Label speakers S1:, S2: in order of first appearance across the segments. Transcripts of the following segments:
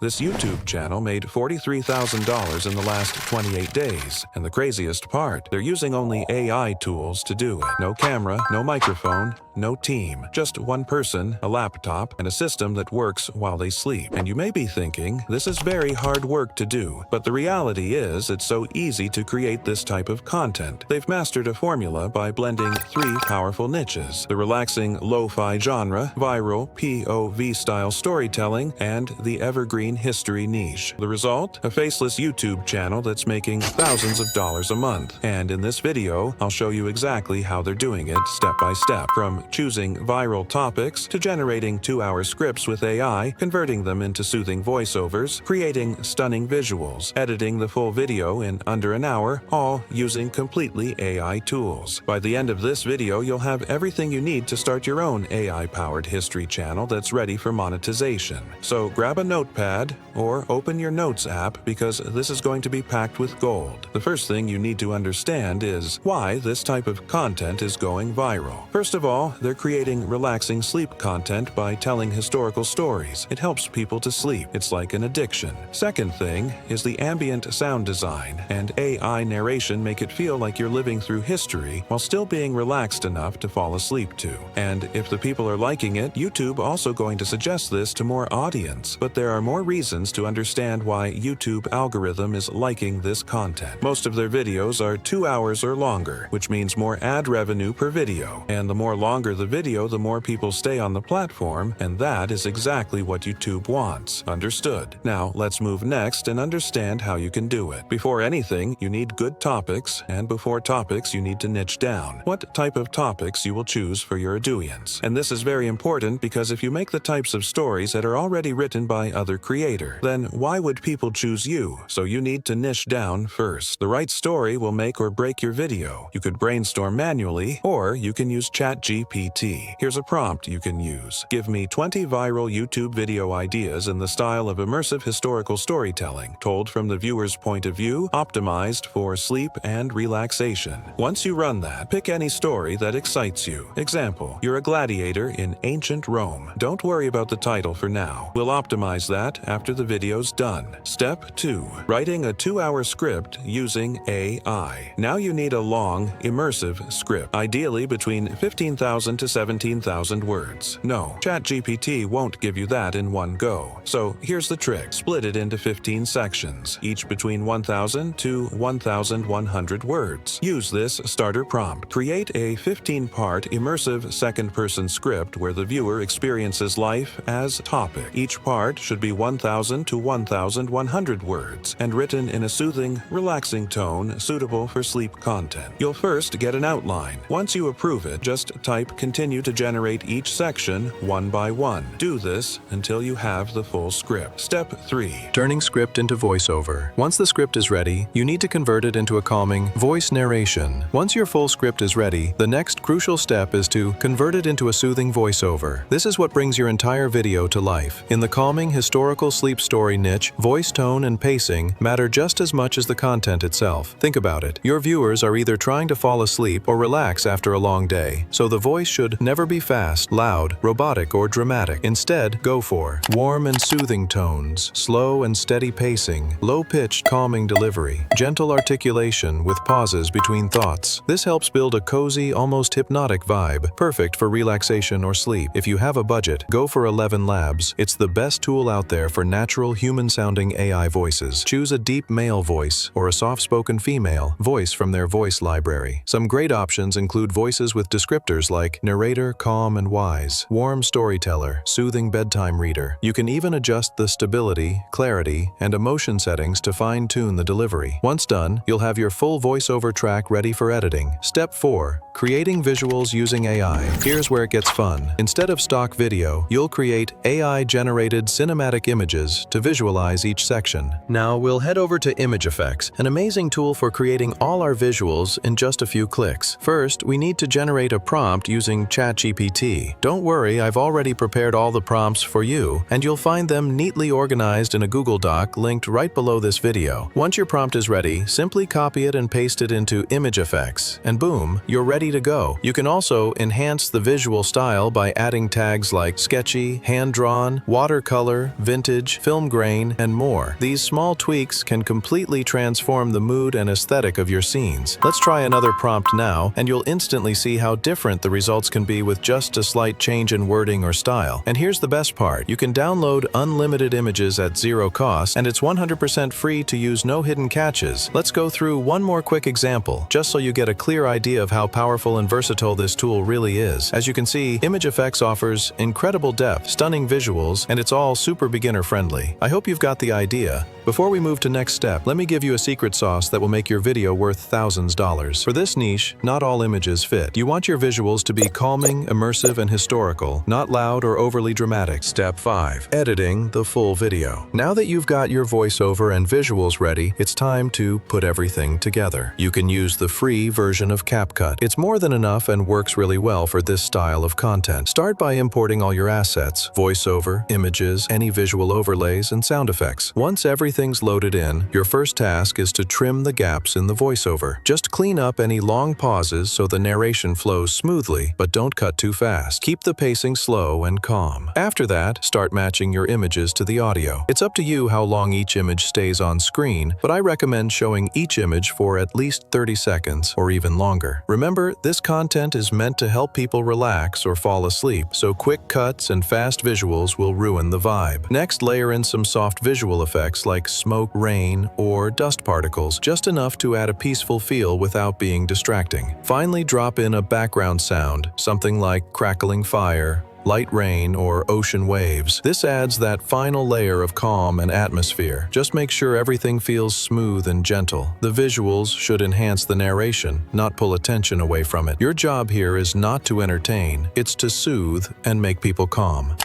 S1: This YouTube channel made $43,000 in the last 28 days. And the craziest part, they're using only AI tools to do it. No camera, no microphone, no team. Just one person, a laptop, and a system that works while they sleep. And you may be thinking, this is very hard work to do. But the reality is, it's so easy to create this type of content. They've mastered a formula by blending three powerful niches: the relaxing lo-fi genre, viral POV-style storytelling, and the evergreen history niche. The result? A faceless YouTube channel that's making thousands of dollars a month. And in this video, I'll show you exactly how they're doing it step by step, from choosing viral topics to generating 2-hour scripts with AI, converting them into soothing voiceovers, creating stunning visuals, editing the full video in under an hour, all using completely AI tools. By the end of this video, you'll have everything you need to start your own AI-powered history channel that's ready for monetization. So grab a notepad or open your Notes app, because this is going to be packed with gold. The first thing you need to understand is why this type of content is going viral. First of all, they're creating relaxing sleep content by telling historical stories. It helps people to sleep. It's like an addiction. Second thing is the ambient sound design and AI narration make it feel like you're living through history while still being relaxed enough to fall asleep to. And if the people are liking it, YouTube also going to suggest this to more audience. But there are more reasons to understand why YouTube algorithm is liking this content. Most of their videos are 2 hours or longer, which means more ad revenue per video. And the more longer the video, the more people stay on the platform, and that is exactly what YouTube wants. Understood. Now, let's move next and understand how you can do it. Before anything, you need good topics, and before topics, you need to niche down what type of topics you will choose for your audience. And this is very important, because if you make the types of stories that are already written by other creators, then why would people choose you? So you need to niche down first. The right story will make or break your video. You could brainstorm manually, or you can use ChatGPT. Here's a prompt you can use. Give me 20 viral YouTube video ideas in the style of immersive historical storytelling, told from the viewer's point of view, optimized for sleep and relaxation. Once you run that, pick any story that excites you. Example, you're a gladiator in ancient Rome. Don't worry about the title for now. We'll optimize that after the video's done. Step 2. Writing a 2-hour script using AI. Now you need a long, immersive script, ideally between 15,000 to 17,000 words. No, ChatGPT won't give you that in one go. So here's the trick. Split it into 15 sections, each between 1,000 to 1,100 words. Use this starter prompt. Create a 15-part immersive second-person script where the viewer experiences life as topic. Each part should be 1,000 to 1,100 words and written in a soothing, relaxing tone suitable for sleep content. You'll first get an outline. Once you approve it, just type "continue" to generate each section one by one. Do this until you have the full script. Step 3.
S2: Turning script into voiceover. Once the script is ready, you need to convert it into a calming voice narration. Once your full script is ready, the next crucial step is to convert it into a soothing voiceover. This is what brings your entire video to life. In the calming historical sleep story niche, voice tone and pacing matter just as much as the content itself. Think about it. Your viewers are either trying to fall asleep or relax after a long day, so the voice should never be fast, loud, robotic, or dramatic. Instead, go for warm and soothing tones, slow and steady pacing, low-pitched, calming delivery, gentle articulation with pauses between thoughts. This helps build a cozy, almost hypnotic vibe, perfect for relaxation or sleep. If you have a budget, go for 11 Labs. It's the best tool out there for natural, human-sounding AI voices. Choose a deep male voice or a soft-spoken female voice from their voice library. Some great options include voices with descriptors like narrator, calm and wise, warm storyteller, soothing bedtime reader. You can even adjust the stability, clarity, and emotion settings to fine-tune the delivery. Once done, you'll have your full voiceover track ready for editing. Step 4. Creating visuals using AI. Here's where it gets fun. Instead of stock video, you'll create AI-generated cinematic images to visualize each section. Now we'll head over to Image Effects, an amazing tool for creating all our visuals in just a few clicks. First, we need to generate a prompt using ChatGPT. Don't worry, I've already prepared all the prompts for you, and you'll find them neatly organized in a Google Doc linked right below this video. Once your prompt is ready, simply copy it and paste it into Image Effects, and boom, you're ready to go. You can also enhance the visual style by adding tags like sketchy, hand-drawn, watercolor, vintage, vintage, film grain, and more. These small tweaks can completely transform the mood and aesthetic of your scenes. Let's try another prompt now, and you'll instantly see how different the results can be with just a slight change in wording or style. And here's the best part. You can download unlimited images at zero cost, and it's 100% free to use, no hidden catches. Let's go through one more quick example, just so you get a clear idea of how powerful and versatile this tool really is. As you can see, Image Effects offers incredible depth, stunning visuals, and it's all super beginner friendly. I hope you've got the idea. Before we move to next step, let me give you a secret sauce that will make your video worth thousands of dollars. For this niche, not all images fit. You want your visuals to be calming, immersive, and historical, not loud or overly dramatic. Step 5. Editing the full video. Now that you've got your voiceover and visuals ready, it's time to put everything together. You can use the free version of CapCut. It's more than enough and works really well for this style of content. Start by importing all your assets: voiceover, images, any visual overlays, and sound effects. Once everything's loaded in, your first task is to trim the gaps in the voiceover. Just clean up any long pauses so the narration flows smoothly, but don't cut too fast. Keep the pacing slow and calm. After that, start matching your images to the audio. It's up to you how long each image stays on screen, but I recommend showing each image for at least 30 seconds or even longer. Remember, this content is meant to help people relax or fall asleep, so quick cuts and fast visuals will ruin the vibe. Next, layer in some soft visual effects like smoke, rain, or dust particles, just enough to add a peaceful feel without being distracting. Finally, drop in a background sound, something like crackling fire, light rain, or ocean waves. This adds that final layer of calm and atmosphere. Just make sure everything feels smooth and gentle. The visuals should enhance the narration, not pull attention away from it. Your job here is not to entertain, it's to soothe and make people calm.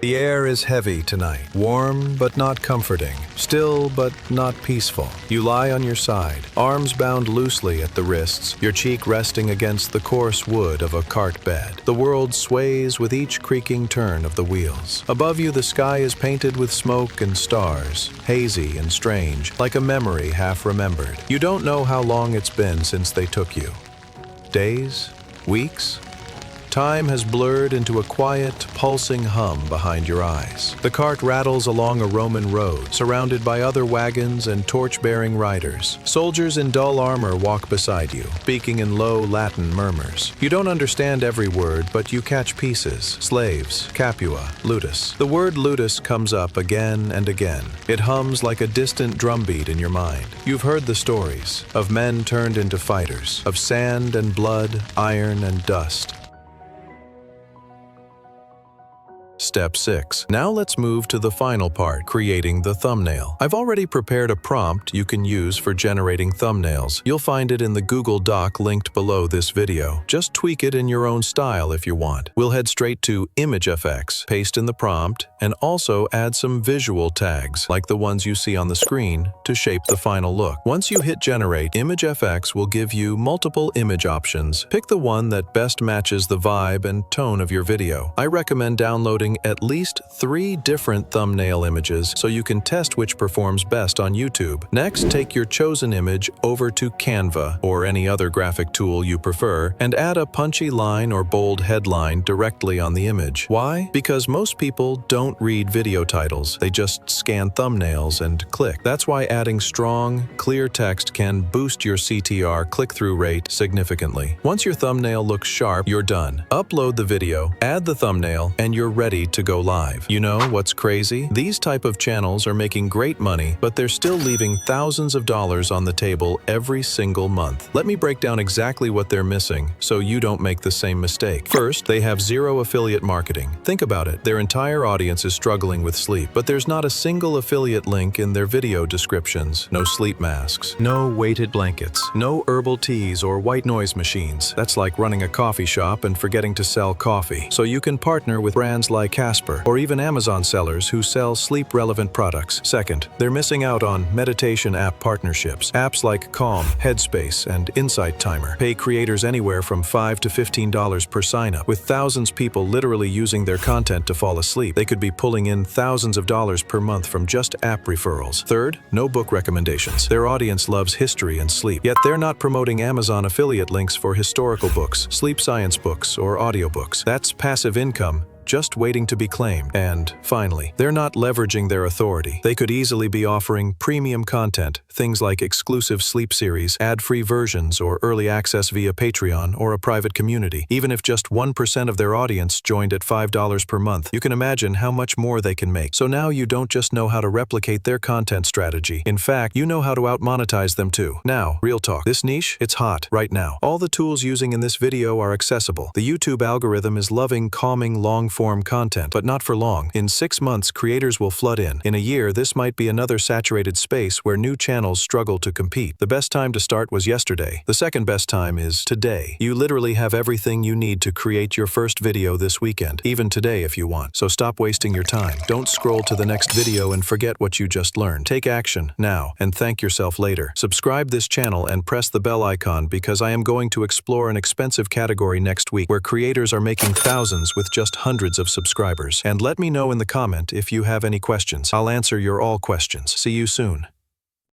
S2: The air is heavy tonight, warm but not comforting, still but not peaceful. You lie on your side, arms bound loosely at the wrists, your cheek resting against the coarse wood of a cart bed. The world sways with each creaking turn of the wheels. Above you, the sky is painted with smoke and stars, hazy and strange, like a memory half remembered. You don't know how long it's been since they took you. Days? Weeks? Time has blurred into a quiet, pulsing hum behind your eyes. The cart rattles along a Roman road, surrounded by other wagons and torch-bearing riders. Soldiers in dull armor walk beside you, speaking in low Latin murmurs. You don't understand every word, but you catch pieces: slaves, Capua, ludus. The word ludus comes up again and again. It hums like a distant drumbeat in your mind. You've heard the stories of men turned into fighters, of sand and blood, iron and dust. Step 6. Now let's move to the final part, creating the thumbnail. I've already prepared a prompt you can use for generating thumbnails. You'll find it in the Google Doc linked below this video. Just tweak it in your own style if you want. We'll head straight to Image Effects, paste in the prompt, and also add some visual tags, like the ones you see on the screen, to shape the final look. Once you hit Generate, Image FX will give you multiple image options. Pick the one that best matches the vibe and tone of your video. I recommend downloading at least 3 different thumbnail images so you can test which performs best on YouTube. Next, take your chosen image over to Canva or any other graphic tool you prefer and add a punchy line or bold headline directly on the image. Why? Because most people don't read video titles. They just scan thumbnails and click. That's why adding strong, clear text can boost your CTR click-through rate significantly. Once your thumbnail looks sharp, you're done. Upload the video, add the thumbnail, and you're ready to go live. You know what's crazy? These type of channels are making great money, but they're still leaving thousands of dollars on the table every single month. Let me break down exactly what they're missing so you don't make the same mistake. First, they have zero affiliate marketing. Think about it. Their entire audience is struggling with sleep, but there's not a single affiliate link in their video descriptions. No sleep masks, no weighted blankets, no herbal teas or white noise machines. That's like running a coffee shop and forgetting to sell coffee. So you can partner with brands like Casper or even Amazon sellers who sell sleep-relevant products. Second, they're missing out on meditation app partnerships. Apps like Calm, Headspace, and Insight Timer pay creators anywhere from $5 to $15 per sign-up. With thousands of people literally using their content to fall asleep, they could be pulling in thousands of dollars per month from just app referrals. Third, no book recommendations. Their audience loves history and sleep, yet they're not promoting Amazon affiliate links for historical books, sleep science books, or audiobooks. That's passive income, just waiting to be claimed. And, finally, they're not leveraging their authority. They could easily be offering premium content, things like exclusive sleep series, ad-free versions, or early access via Patreon or a private community. Even if just 1% of their audience joined at $5 per month, you can imagine how much more they can make. So now you don't just know how to replicate their content strategy. In fact, you know how to out-monetize them too. Now, real talk. This niche, it's hot right now. All the tools using in this video are accessible. The YouTube algorithm is loving calming long-form content, but not for long. In 6 months, creators will flood in. In a year, this might be another saturated space where new channels struggle to compete. The best time to start was yesterday. The second best time is today. You literally have everything you need to create your first video this weekend, even today if you want. So stop wasting your time. Don't scroll to the next video and forget what you just learned. Take action now and thank yourself later. Subscribe this channel and press the bell icon because I am going to explore an expensive category next week where creators are making thousands with just hundreds of subscribers. And let me know in the comment if you have any questions. I'll answer your all questions. See you soon.